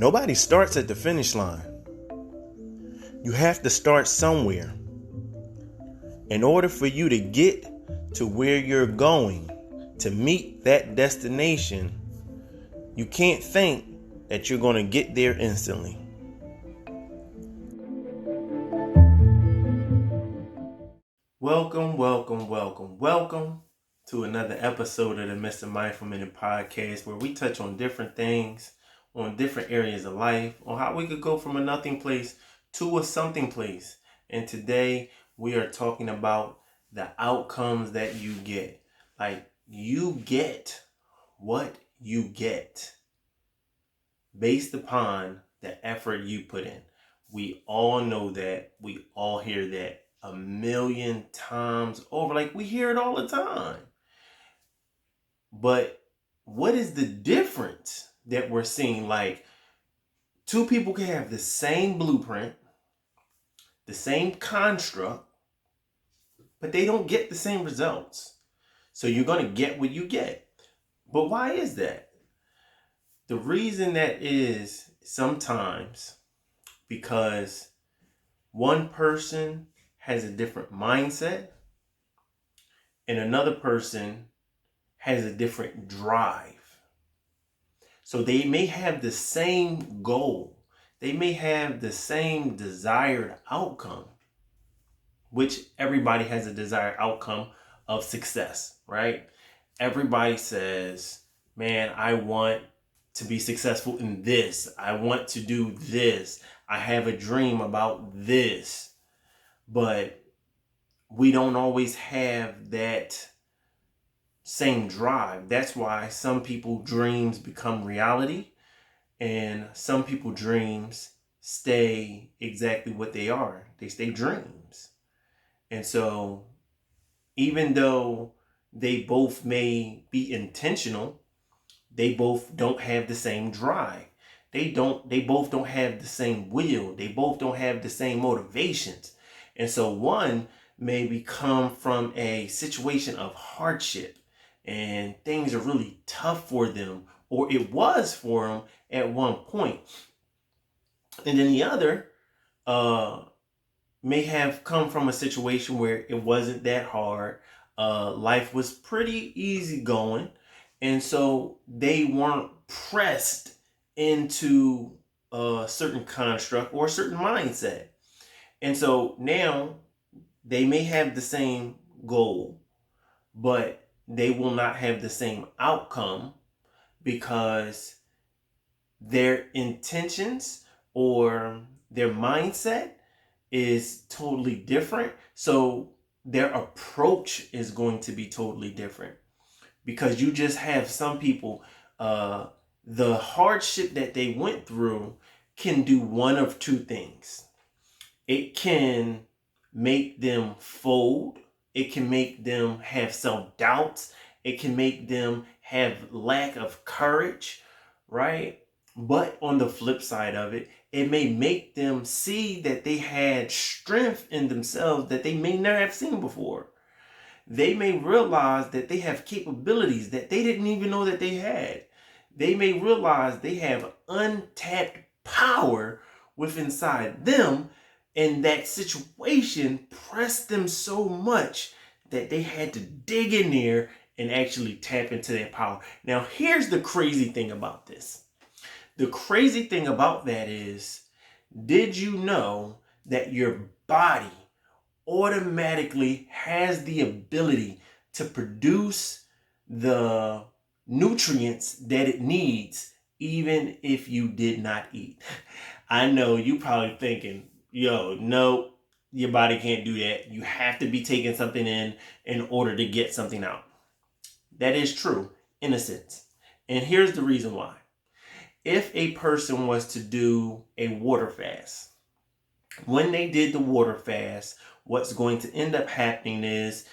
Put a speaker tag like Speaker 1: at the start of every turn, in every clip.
Speaker 1: Nobody starts at the finish line. You have to start somewhere. In order for you to get to where you're going, to meet that destination, you can't think that you're going to get there instantly. Welcome to another episode of the Mrmindfulminute podcast, where we touch on different things, on different areas of life, on how we could go from a nothing place to a something place. And today we are talking about the outcomes that you get. Like, you get what you get based upon the effort you put in. We all know that. We all hear that a million times over. Like, we hear it all the time. But what is the difference that we're seeing? Like, two people can have the same blueprint, the same construct, but they don't get the same results. So you're going to get what you get. But why is that? The reason that is sometimes because one person has a different mindset and another person has a different drive. So they may have the same goal. They may have the same desired outcome, which everybody has a desired outcome of success, right? Everybody says, man, I want to be successful in this. I want to do this. I have a dream about this. But we don't always have that same drive. That's why some people's dreams become reality and some people's dreams stay exactly what they are. They stay dreams. And so even though they both may be intentional, they both don't have the same drive. They both don't have the same will. They both don't have the same motivations. And so one may come from a situation of hardship and things are really tough for them, or it was for them at one point. And then the other may have come from a situation where it wasn't that hard. Life was pretty easy going. And so they weren't pressed into a certain construct or a certain mindset. And so now they may have the same goal, but they will not have the same outcome because their intentions or their mindset is totally different. So their approach is going to be totally different, because you just have some people, the hardship that they went through can do one of two things. It can make them fold. It can make them have self-doubts. It can make them have lack of courage, right? But on the flip side of it, it may make them see that they had strength in themselves that they may never have seen before. They may realize that they have capabilities that they didn't even know that they had. They may realize they have untapped power within inside them, and that situation pressed them so much that they had to dig in there and actually tap into their power. Now, here's the crazy thing about this. The crazy thing about that is, did you know that your body automatically has the ability to produce the nutrients that it needs even if you did not eat? I know you probably thinking, yo, no, your body can't do that. You have to be taking something in order to get something out. That is true in a sense. And here's the reason why. If a person was to do a water fast, when they did the water fast, what's going to end up happening is,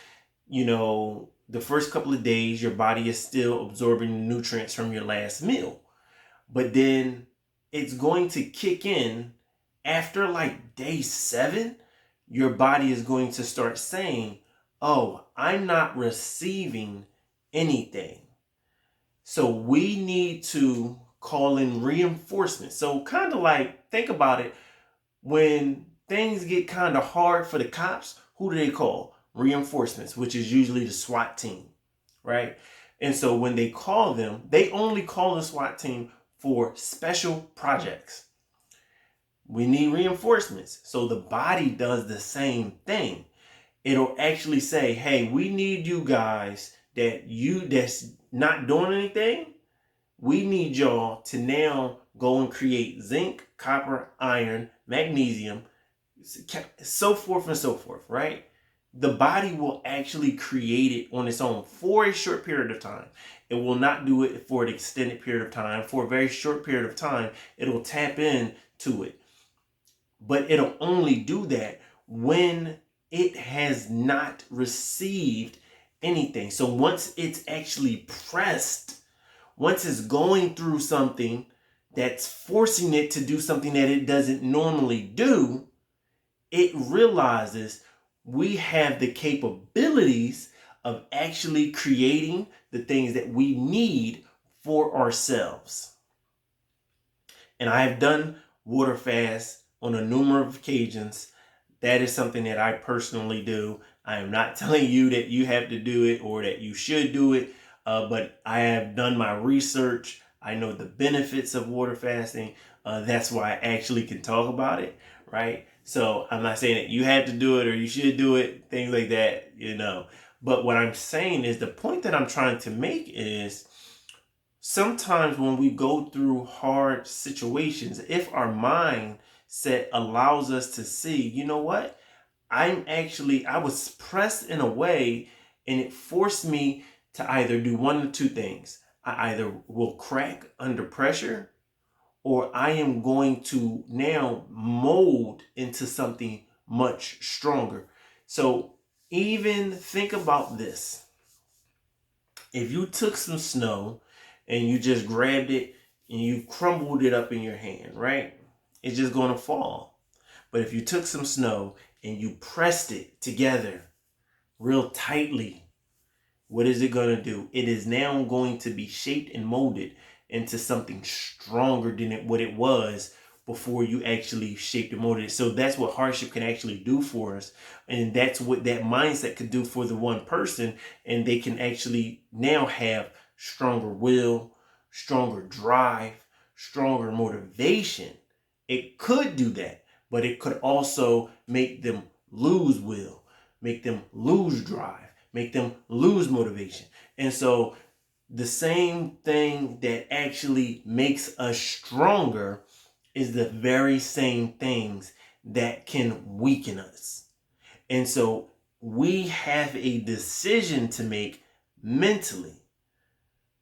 Speaker 1: the first couple of days, your body is still absorbing the nutrients from your last meal. But then it's going to kick in after like day 7. Your body is going to start saying, oh, I'm not receiving anything. So we need to calling reinforcements. So kind of like, think about it. When things get kind of hard for the cops, who do they call? Reinforcements, which is usually the SWAT team, right? And so when they call them, they only call the SWAT team for special projects. We need reinforcements. So the body does the same thing. It'll actually say, hey, we need you guys that's not doing anything. We need y'all to now go and create zinc, copper, iron, magnesium, so forth and so forth, right? The body will actually create it on its own for a short period of time. It will not do it for an extended period of time. For a very short period of time, it'll tap into it. But it'll only do that when it has not received anything. So once it's actually pressed, once it's going through something that's forcing it to do something that it doesn't normally do, it realizes we have the capabilities of actually creating the things that we need for ourselves. And I have done water fasts on a number of occasions. That is something that I personally do. I am not telling you that you have to do it or that you should do it, but I have done my research. I know the benefits of water fasting. That's why I actually can talk about it, right? So I'm not saying that you have to do it or you should do it, things like that, But what I'm saying is, the point that I'm trying to make is, sometimes when we go through hard situations, if our mindset allows us to see, you know what? I was pressed in a way, and it forced me to either do one of two things. I either will crack under pressure, or I am going to now mold into something much stronger. So even think about this. If you took some snow and you just grabbed it and you crumbled it up in your hand, right? It's just going to fall. But if you took some snow and you pressed it together real tightly, what is it going to do? It is now going to be shaped and molded into something stronger than what it was before you actually shaped and molded it. So that's what hardship can actually do for us. And that's what that mindset could do for the one person. And they can actually now have stronger will, stronger drive, stronger motivation. It could do that, but it could also make them lose will, make them lose drive, make them lose motivation. And so the same thing that actually makes us stronger is the very same things that can weaken us. And so we have a decision to make mentally,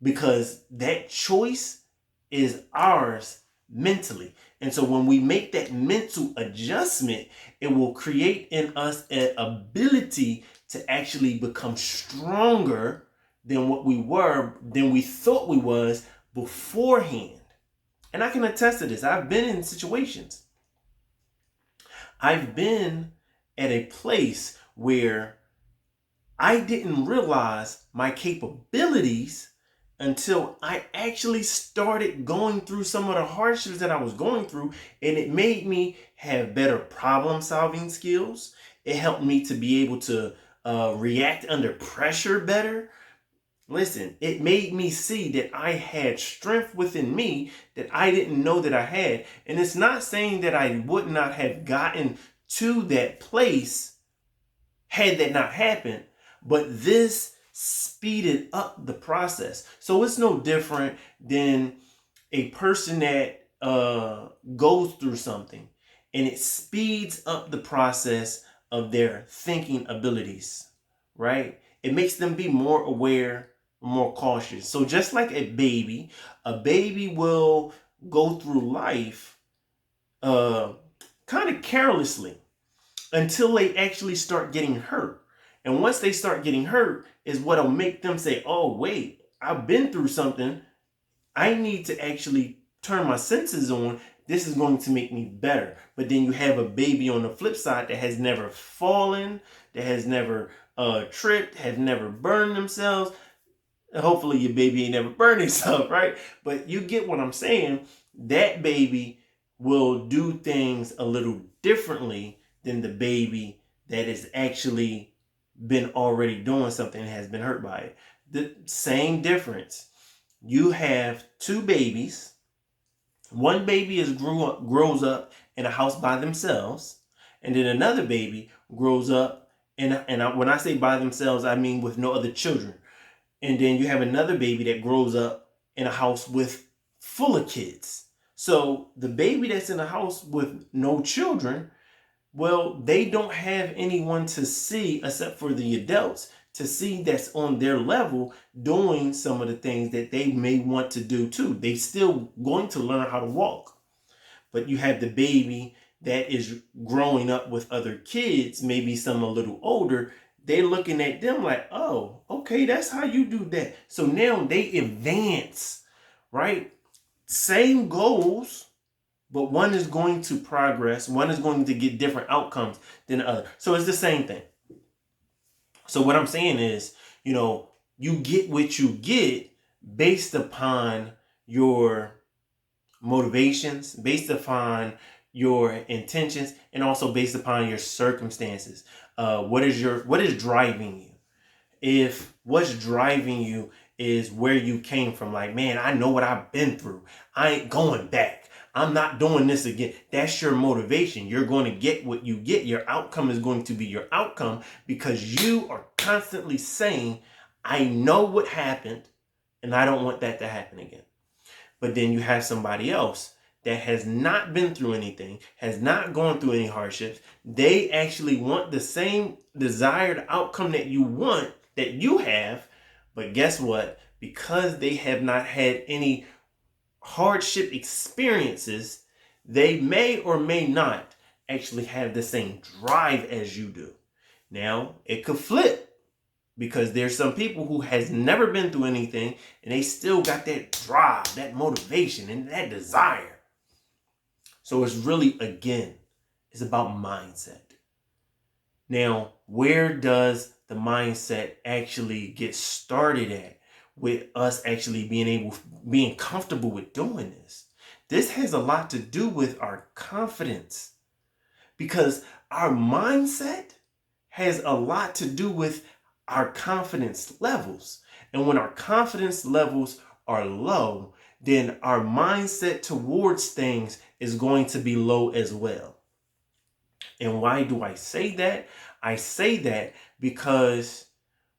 Speaker 1: because that choice is ours mentally. And so when we make that mental adjustment, it will create in us an ability to actually become stronger than what we were, than we thought we was beforehand. And I can attest to this. I've been in situations. I've been at a place where I didn't realize my capabilities until I actually started going through some of the hardships that I was going through, and it made me have better problem solving skills. It helped me to be able to react under pressure better. Listen, it made me see that I had strength within me that I didn't know that I had. And it's not saying that I would not have gotten to that place had that not happened, but this speeded up the process. So it's no different than a person that goes through something, and it speeds up the process of their thinking abilities, right? It makes them be more aware, more cautious. So just like a baby will go through life kind of carelessly until they actually start getting hurt. And once they start getting hurt is what'll make them say, oh, wait, I've been through something. I need to actually turn my senses on. This is going to make me better. But then you have a baby on the flip side that has never fallen, that has never tripped, has never burned themselves. Hopefully your baby ain't never burned himself, right? But you get what I'm saying. That baby will do things a little differently than the baby that has actually been already doing something and has been hurt by it. The same difference. You have two babies. One baby grows up in a house by themselves, and then another baby grows up when I say by themselves, I mean with no other children. And then you have another baby that grows up in a house with full of kids. So the baby that's in a house with no children, well, they don't have anyone to see except for the adults to see that's on their level doing some of the things that they may want to do too. They still going to learn how to walk. But you have the baby that is growing up with other kids, maybe some a little older. They're looking at them like, oh, okay, that's how you do that. So now they advance, right? Same goals, but one is going to progress. One is going to get different outcomes than the other. So it's the same thing. So what I'm saying is, you get what you get based upon your motivations, based upon your intentions, and also based upon your circumstances. What is driving you? If what's driving you is where you came from, like, man, I know what I've been through. I ain't going back. I'm not doing this again. That's your motivation. You're going to get what you get. Your outcome is going to be your outcome because you are constantly saying, I know what happened and I don't want that to happen again. But then you have somebody else that has not been through anything, has not gone through any hardships. They actually want the same desired outcome that you want, that you have. But guess what? Because they have not had any hardship experiences, they may or may not actually have the same drive as you do. Now, it could flip because there's some people who has never been through anything and they still got that drive, that motivation, and that desire. So it's really, again, it's about mindset. Now, where does the mindset actually get started at with us actually being comfortable with doing this? This has a lot to do with our confidence because our mindset has a lot to do with our confidence levels. And when our confidence levels are low, then our mindset towards things is going to be low as well. And why do I say that? I say that because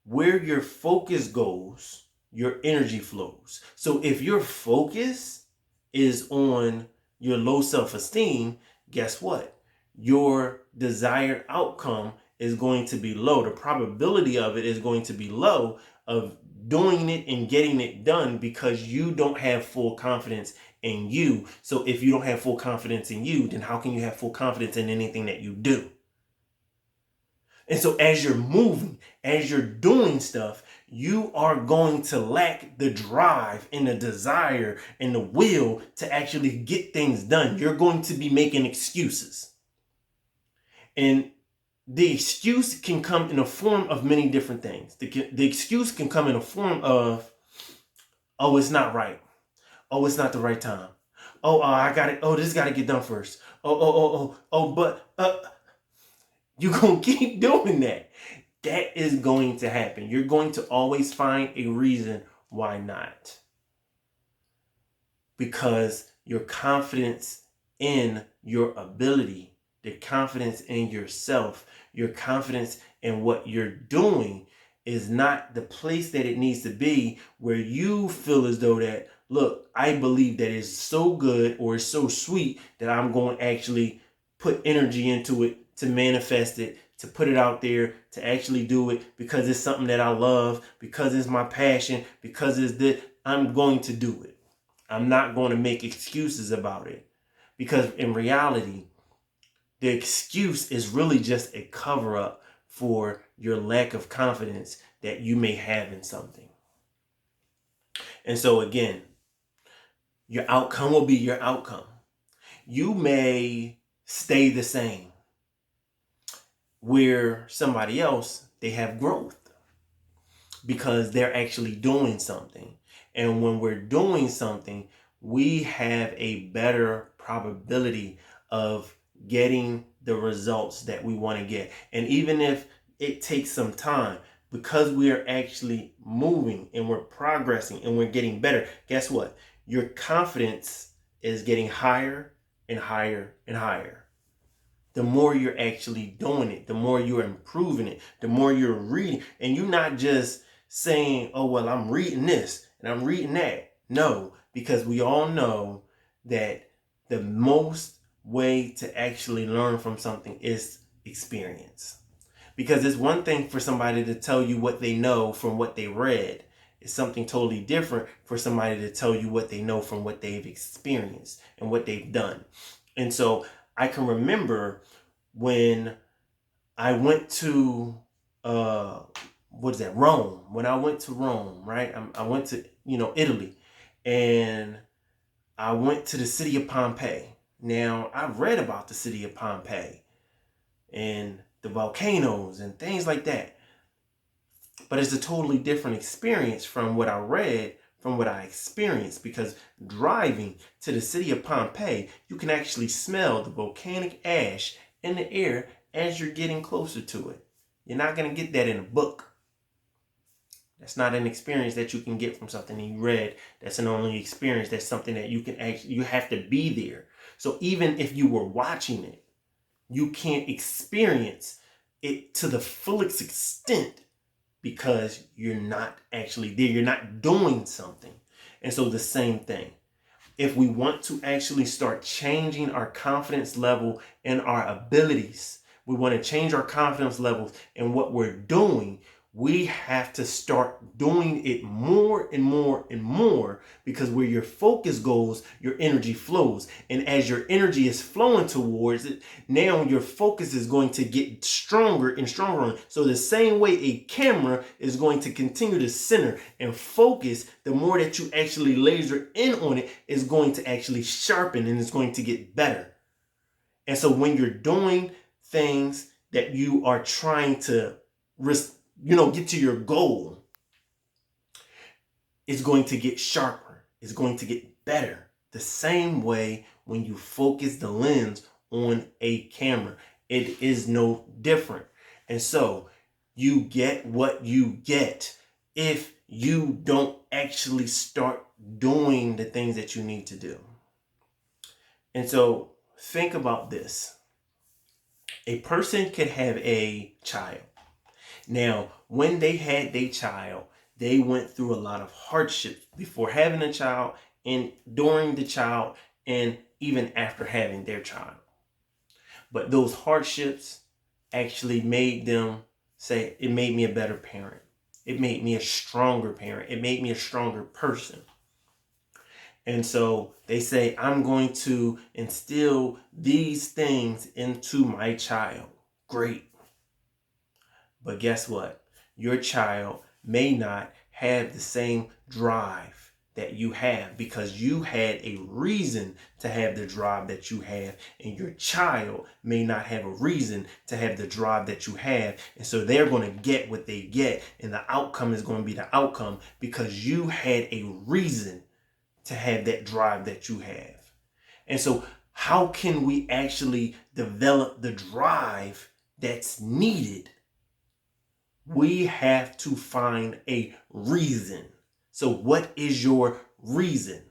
Speaker 1: where your focus goes, your energy flows. So if your focus is on your low self-esteem, guess what? Your desired outcome is going to be low. The probability of it is going to be low of doing it and getting it done because you don't have full confidence in you. So if you don't have full confidence in you, then how can you have full confidence in anything that you do? And so as you're moving, as you're doing stuff, you are going to lack the drive and the desire and the will to actually get things done. You're going to be making excuses. And the excuse can come in a form of many different things. The excuse can come in a form of, oh, it's not right. Oh, it's not the right time. Oh, I got it. Oh, this got to get done first. But you're going to keep doing that. That is going to happen. You're going to always find a reason why not. Because your confidence in your ability, the confidence in yourself, your confidence in what you're doing is not the place that it needs to be where you feel as though that, look, I believe that it's so good or it's so sweet that I'm going to actually put energy into it to manifest it, to put it out there, to actually do it because it's something that I love, because it's my passion, because it's that I'm going to do it. I'm not going to make excuses about it because in reality, the excuse is really just a cover up for your lack of confidence that you may have in something. And so again, your outcome will be your outcome. You may stay the same where somebody else, they have growth. because they're actually doing something. And when we're doing something, we have a better probability of getting the results that we want to get. And even if it takes some time, because we are actually moving and we're progressing and we're getting better, guess what? Your confidence is getting higher and higher and higher. The more you're actually doing it, the more you're improving it, the more you're reading. And you're not just saying, oh, well, I'm reading this and I'm reading that. No, because we all know that the most way to actually learn from something is experience. Because it's one thing for somebody to tell you what they know from what they read. It's something totally different for somebody to tell you what they know from what they've experienced and what they've done. And so I can remember when I went to Rome. When I went to Rome, right? I went to Italy, and I went to the city of Pompeii. Now I've read about the city of Pompeii and the volcanoes and things like that, but it's a totally different experience from what I read, from what I experienced, because driving to the city of Pompeii, you can actually smell the volcanic ash in the air as you're getting closer to it. You're not going to get that in a book. That's not an experience that you can get from something you read. That's an only experience. That's something that you have to be there. So even if you were watching it, you can't experience it to the fullest extent because you're not actually there. You're not doing something. And so the same thing. If we want to actually start changing our confidence level and our abilities, we want to change our confidence levels in what we're doing, we have to start doing it more and more and more, because where your focus goes, your energy flows. And as your energy is flowing towards it, now your focus is going to get stronger and stronger. So the same way a camera is going to continue to center and focus, the more that you actually laser in on it is going to actually sharpen and it's going to get better. And so when you're doing things that you are trying to get to your goal, it's going to get sharper. It's going to get better. The same way when you focus the lens on a camera, it is no different. And so you get what you get if you don't actually start doing the things that you need to do. And so think about this. A person could have a child. Now, when they had their child, they went through a lot of hardships before having a child, and during the child, and even after having their child. But those hardships actually made them say, it made me a better parent. It made me a stronger parent. It made me a stronger person. And so they say, I'm going to instill these things into my child. Great. But guess what? Your child may not have the same drive that you have, because you had a reason to have the drive that you have, and your child may not have a reason to have the drive that you have. And so they're going to get what they get, and the outcome is going to be the outcome because you had a reason to have that drive that you have. And so how can we actually develop the drive that's needed? We have to find a reason. So what is your reason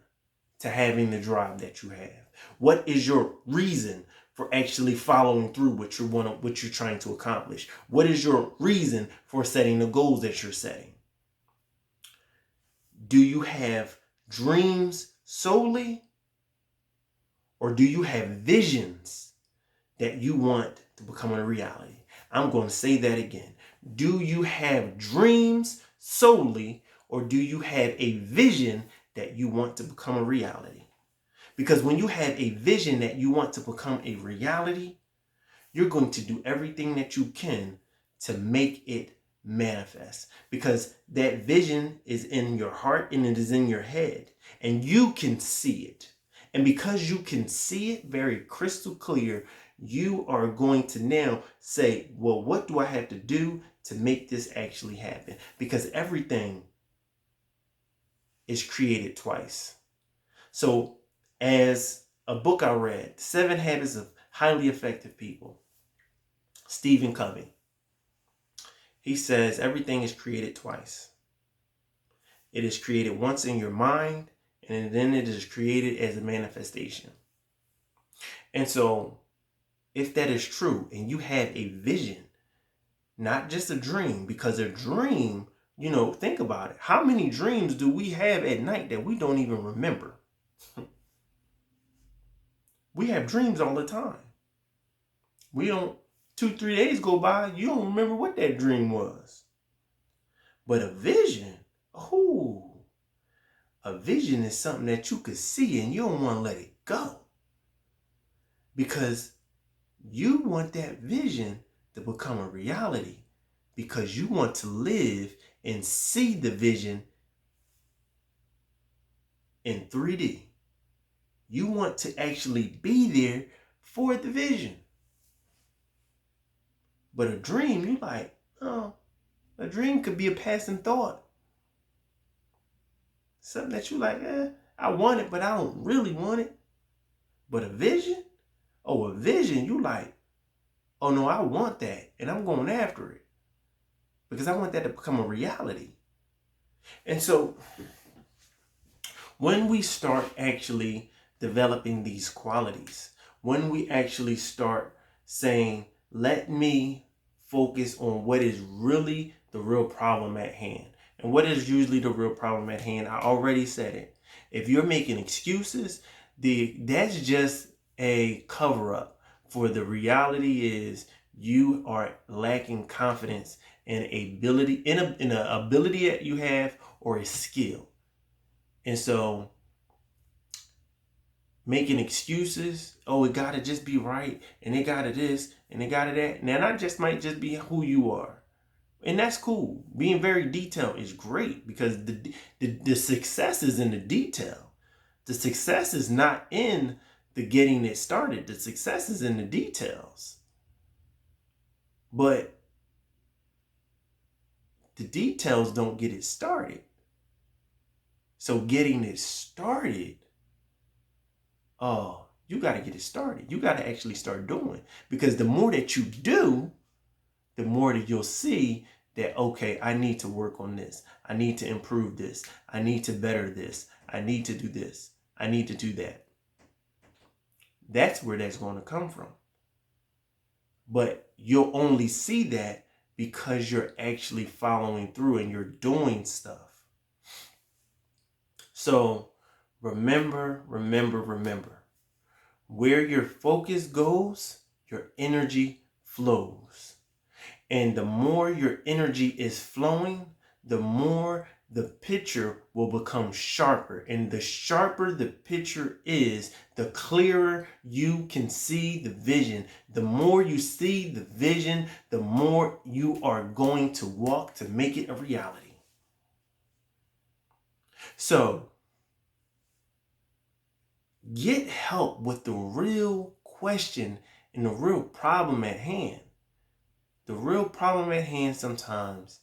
Speaker 1: to having the drive that you have? What is your reason for actually following through what you're trying to accomplish? What is your reason for setting the goals that you're setting? Do you have dreams solely, or do you have visions that you want to become a reality? I'm going to say that again. Do you have dreams solely, or do you have a vision that you want to become a reality? Because when you have a vision that you want to become a reality, you're going to do everything that you can to make it manifest, because that vision is in your heart and it is in your head, and you can see it. And because you can see it very crystal clear, you are going to now say, well, what do I have to do to make this actually happen, because everything is created twice. So, as a book I read, 7 Habits of Highly Effective People, Stephen Covey, he says everything is created twice. It is created once in your mind, and then it is created as a manifestation. And so, if that is true, and you have a vision, not just a dream, because a dream, think about it. How many dreams do we have at night that we don't even remember? We have dreams all the time. We don't, 2-3 days go by, you don't remember what that dream was. But a vision, a vision is something that you could see and you don't want to let it go. Because you want that vision to become a reality. Because you want to live and see the vision in 3D. You want to actually be there for the vision. But a dream, you like, oh, a dream could be a passing thought. Something that you like, I want it, but I don't really want it. But a vision, you like, oh no, I want that, and I'm going after it. Because I want that to become a reality. And so, when we start actually developing these qualities, when we actually start saying, let me focus on what is really the real problem at hand. And what is usually the real problem at hand? I already said it. If you're making excuses, that's just a cover-up for the reality is you are lacking confidence in an ability that you have or a skill. And so making excuses, it gotta just be right, and it gotta this, and it gotta that. Now that just might just be who you are. And that's cool. Being very detailed is great because the success is in the detail. The success is not in the getting it started. The success is in the details. But the details don't get it started. So getting it started, you got to get it started. You got to actually start doing. Because the more that you do, the more that you'll see that, okay, I need to work on this. I need to improve this. I need to better this. I need to do this. I need to do that. That's where that's going to come from. But you'll only see that because you're actually following through and you're doing stuff. So remember. Where your focus goes, your energy flows. And the more your energy is flowing, the more the picture will become sharper. And the sharper the picture is, the clearer you can see the vision. The more you see the vision, the more you are going to walk to make it a reality. So, get help with the real question and the real problem at hand. The real problem at hand sometimes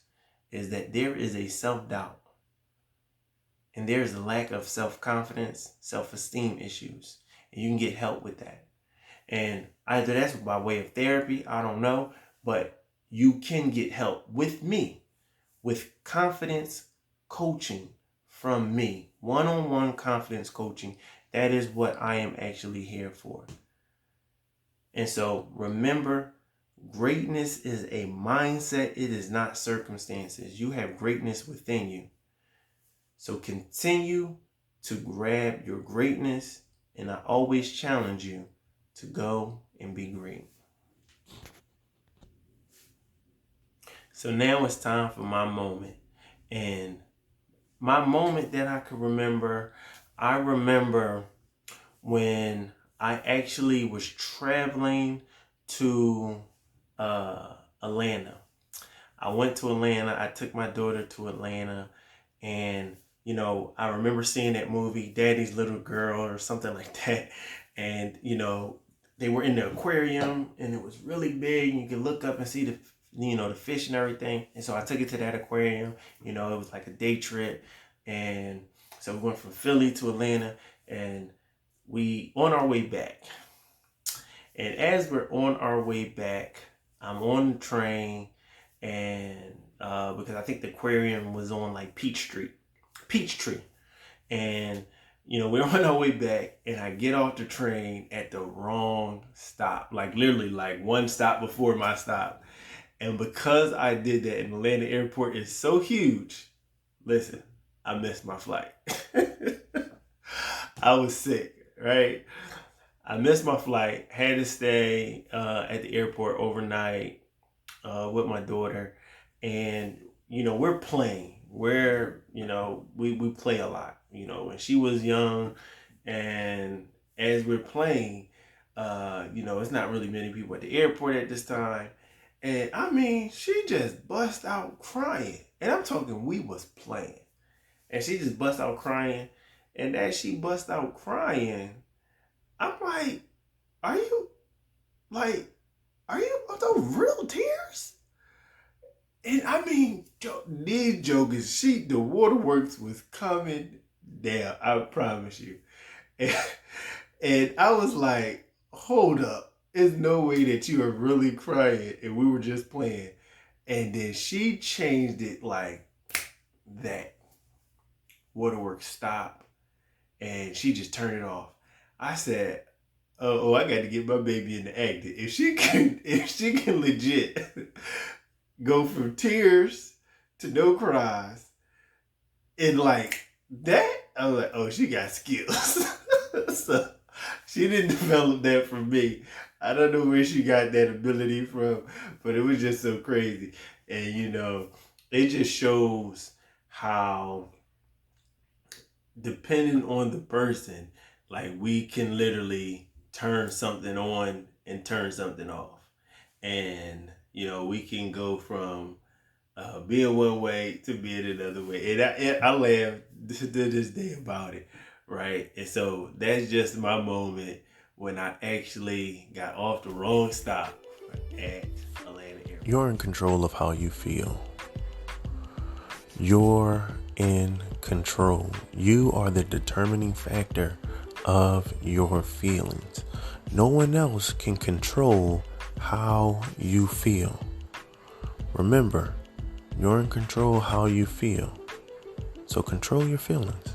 Speaker 1: is that there is a self-doubt and there is a lack of self-confidence, self-esteem issues, and you can get help with that. And either that's by way of therapy, I don't know, but you can get help with me, with confidence coaching from me, one-on-one confidence coaching. That is what I am actually here for. And so remember, greatness is a mindset. It is not circumstances. You have greatness within you. So continue to grab your greatness. And I always challenge you to go and be great. So now it's time for my moment. And my moment that I can remember, I remember when I actually was traveling to Atlanta. I went to Atlanta. I took my daughter to Atlanta. And, I remember seeing that movie, Daddy's Little Girl or something like that. And, they were in the aquarium and it was really big. And you could look up and see the the fish and everything. And so I took it to that aquarium. It was like a day trip. And so we went from Philly to Atlanta, and we on our way back. And as we're on our way back, I'm on the train, and because I think the aquarium was on like Peachtree. And we're on our way back, and I get off the train at the wrong stop, like literally like one stop before my stop. And because I did that, and Atlanta airport is so huge, listen, I missed my flight. I was sick, right? I missed my flight, had to stay at the airport overnight with my daughter. And, we're playing. We play a lot, when she was young. And as we're playing, it's not really many people at the airport at this time. And I mean, she just bust out crying. And I'm talking, we was playing. And she just bust out crying. And as she bust out crying, I'm like, are you the real tears? And I mean, these jokers, the waterworks was coming down, I promise you. And I was like, hold up. There's no way that you are really crying and we were just playing. And then she changed it like that. Waterworks stopped, and she just turned it off. I said, oh, I got to get my baby into acting. If she can legit go from tears to no cries and like that, I was like, oh, she got skills. So she didn't develop that from me. I don't know where she got that ability from, but it was just so crazy. And it just shows how, depending on the person, like we can literally turn something on and turn something off. And we can go from being one way to being another way. And I laugh to this day about it, right? And so that's just my moment when I actually got off the wrong stop at Atlanta Airport.
Speaker 2: You're in control of how you feel. You're in control. You are the determining factor of your feelings. No one else can control how you feel. Remember, you're in control of how you feel. So control your feelings.